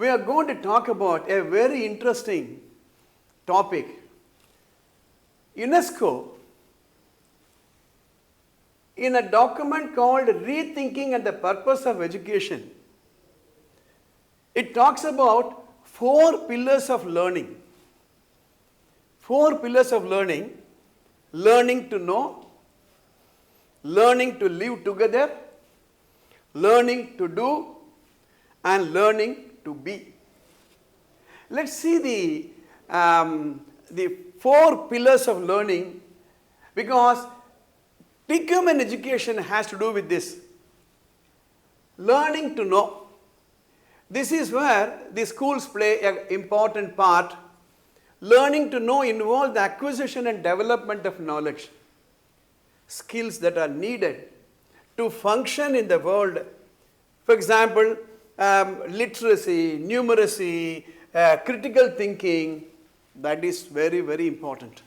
we are going to talk about a very interesting topic. UNESCO, in a document called Rethinking and the Purpose of Education, it talks about 4 pillars of learning. 4 pillars of learning: learning to know, learning to live together, learning to do, and learning to be. Let's see the 4 pillars of learning, because TQM in education has to do with this. Learning to know. This is where the schools play an important part. Learning to know involves the acquisition and development of knowledge, skills that are needed to function in the world. For example, literacy, numeracy, critical thinking, that is very, very important.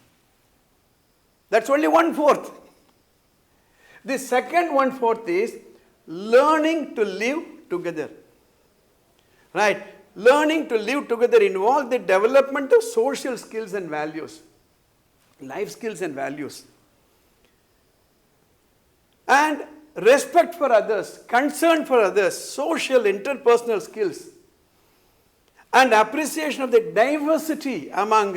That's only 1/4. The second 1/4 is learning to live together. Right? Learning to live together involves the development of social skills and values, life skills and values. And respect for others, concern for others, social interpersonal skills, and appreciation of the diversity among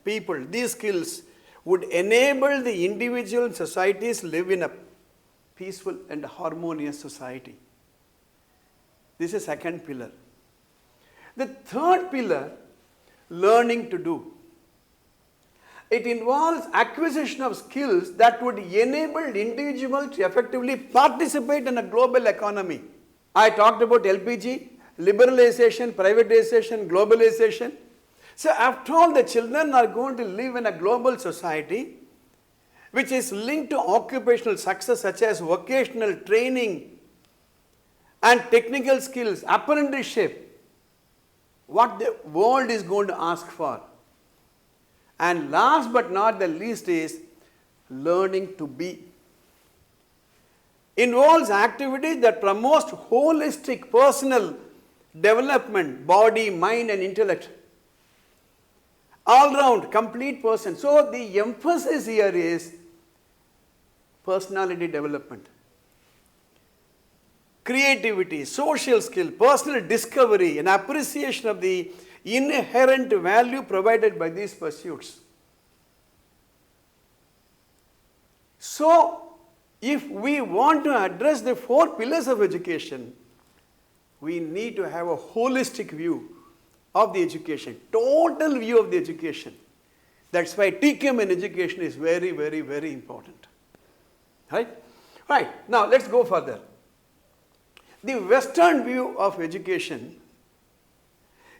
people. These skills would enable the individual and societies live in a peaceful and harmonious society. This is second pillar. The third pillar, learning to do. It involves acquisition of skills that would enable individuals to effectively participate in a global economy. I talked about LPG, liberalization, privatization, globalization. So after all, the children are going to live in a global society which is linked to occupational success such as vocational training and technical skills, apprenticeship, what the world is going to ask for. And last but not the least is learning to be. Involves activities that promote holistic personal development, body, mind and intellect. All round, complete person. So the emphasis here is personality development, creativity, social skill, personal discovery and appreciation of the inherent value provided by these pursuits. So, if we want to address the 4 pillars of education, we need to have a holistic view of the education, total view of the education. That's why TQM in education is very, very, very important. Right? Right. Now, let's go further. The Western view of education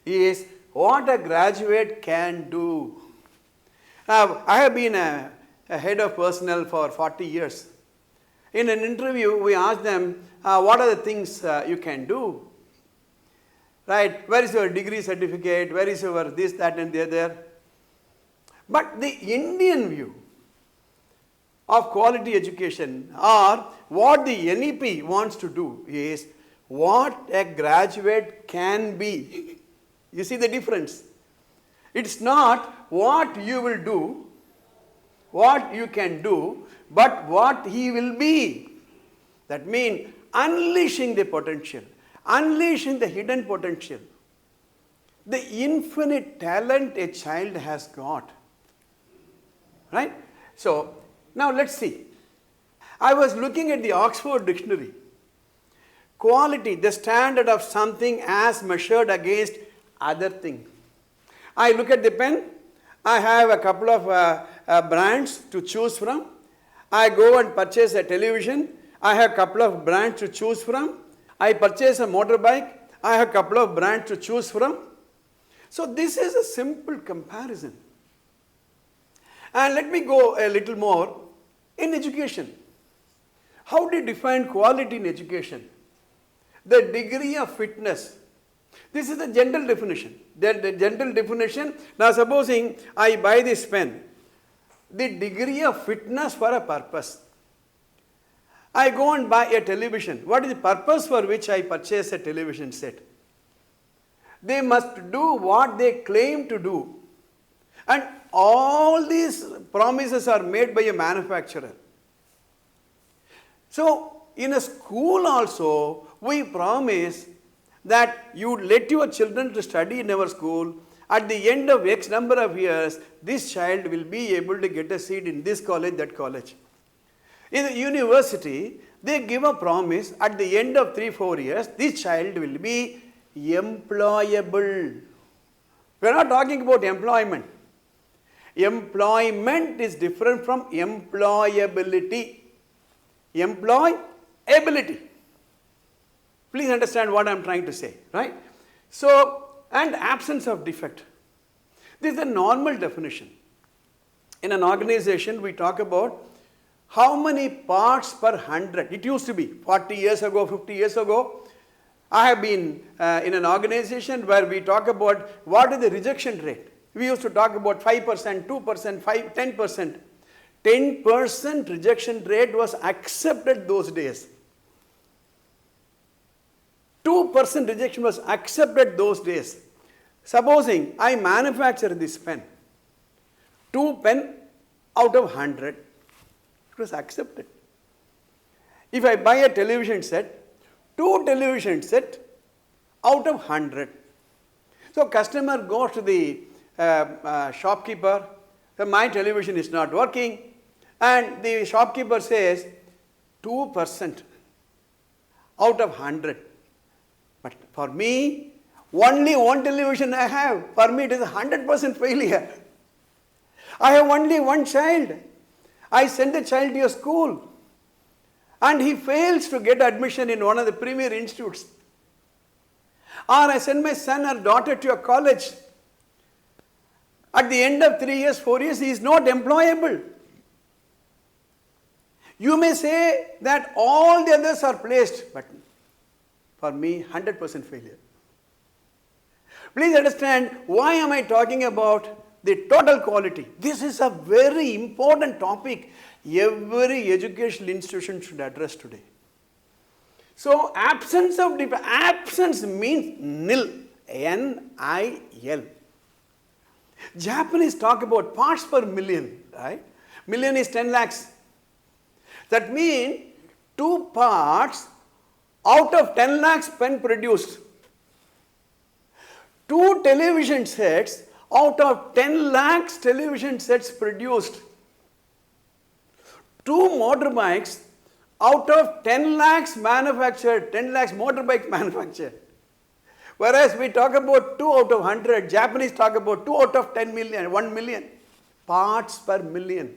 is what a graduate can do. Now, I have been a head of personnel for 40 years. In an interview, we asked them, what are the things you can do? Right? Where is your degree certificate? Where is your this, that and the other? But the Indian view of quality education, or what the NEP wants to do, is what a graduate can be. You see the difference? It's not what you will do, what you can do, but what he will be. That means unleashing the potential, unleashing the hidden potential, the infinite talent a child has got. Right? So, now let's see. I was looking at the Oxford Dictionary. Quality, the standard of something as measured against other things. I look at the pen. I have a couple of brands to choose from. I go and purchase a television. I have a couple of brands to choose from. I purchase a motorbike. I have a couple of brands to choose from. So this is a simple comparison. And let me go a little more in education. How do you define quality in education? The degree of fitness. This is the general definition. The general definition. Now supposing I buy this pen, the degree of fitness for a purpose. I go and buy a television. What is the purpose for which I purchase a television set? They must do what they claim to do. And all these promises are made by a manufacturer. So, in a school also, we promise that you let your children to study in our school. At the end of X number of years, this child will be able to get a seat in this college, that college. In the university, they give a promise at the end of 3-4 years, this child will be employable. We are not talking about employment. Employment is different from employability. Employability. Please understand what I am trying to say, right? So, and absence of defect. This is a normal definition. In an organization, we talk about how many parts per 100. It used to be 40 years ago, 50 years ago. I have been in an organization where we talk about what is the rejection rate. We used to talk about 5%, 2%, 10%. 10% rejection rate was accepted those days. 2% rejection was accepted those days. Supposing I manufacture this pen, 2 pen out of 100, it was accepted. If I buy a television set, 2 television set out of 100. So customer goes to the shopkeeper, my television is not working, and the shopkeeper says 2% out of 100. But for me, only 1 television I have. For me, it is 100% failure. I have only 1 child. I send a child to a school, and he fails to get admission in one of the premier institutes. Or I send my son or daughter to a college. At the end of 3 years, 4 years, he is not employable. You may say that all the others are placed, but for me, 100% failure. Please understand, why am I talking about the total quality? This is a very important topic every educational institution should address today. So, absence means nil, N-I-L. Japanese talk about parts per million, right? Million is 10 lakhs. That means 2 parts out of 10 lakhs pen produced. 2 television sets out of 10 lakhs television sets produced. 2 motorbikes out of 10 lakhs manufactured, 10 lakhs motorbikes manufactured. Whereas we talk about 2 out of 100, Japanese talk about 2 out of 10 million, 1 million parts per million.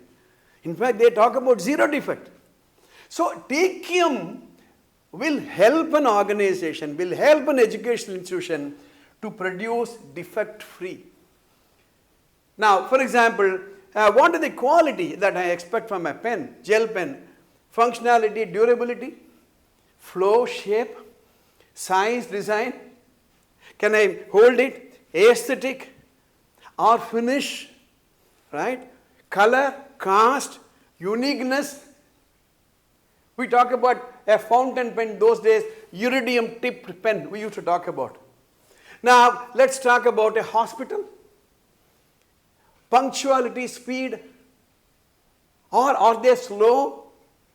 In fact, they talk about 0 defect. So, TQM will help an organization, will help an educational institution to produce defect free. Now, for example, what is the quality that I expect from a pen, gel pen? Functionality, durability, flow, shape, size, design. Can I hold it? Aesthetic or finish, right? Color, cast, uniqueness. We talk about a fountain pen those days, iridium tipped pen we used to talk about. Now, let's talk about a hospital. Punctuality, speed, or are they slow?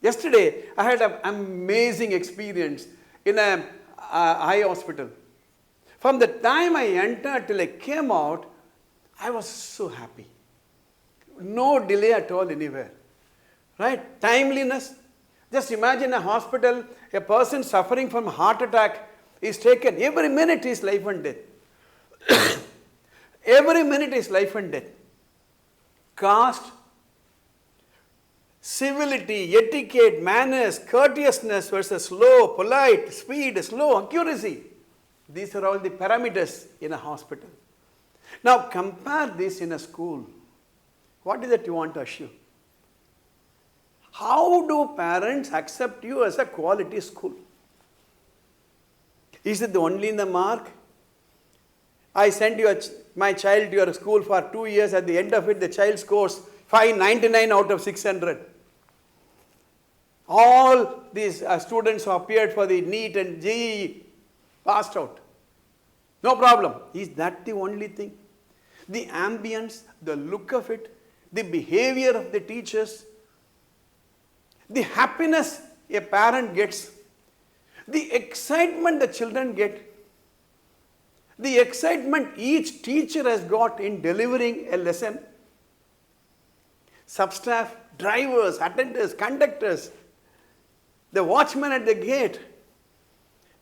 Yesterday, I had an amazing experience in an eye hospital. From the time I entered till I came out, I was so happy. No delay at all anywhere. Right? Timeliness. Just imagine a hospital, a person suffering from heart attack is taken. Every minute is life and death. Every minute is life and death. Caste, civility, etiquette, manners, courteousness versus slow, polite, speed, slow, accuracy. These are all the parameters in a hospital. Now compare this in a school. What is it you want to achieve? How do parents accept you as a quality school? Is it only in the mark? I sent my child to your school for 2 years. At the end of it, the child scores 599 out of 600. All these students who appeared for the NEET and JEE passed out. No problem. Is that the only thing? The ambience, the look of it, the behavior of the teachers, the happiness a parent gets, the excitement the children get, the excitement each teacher has got in delivering a lesson, substaff, drivers, attendants, conductors, the watchman at the gate.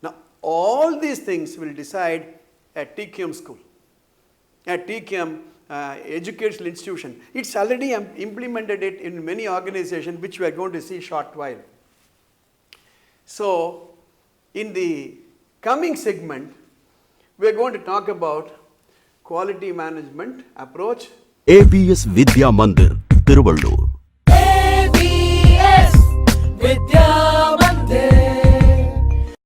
Now, all these things will decide a TQM school, a TQM educational institution. It's already implemented it in many organizations, which we are going to see short while. So, in the coming segment, we are going to talk about quality management approach. AVS Vidya Mandir, Tiruvallur.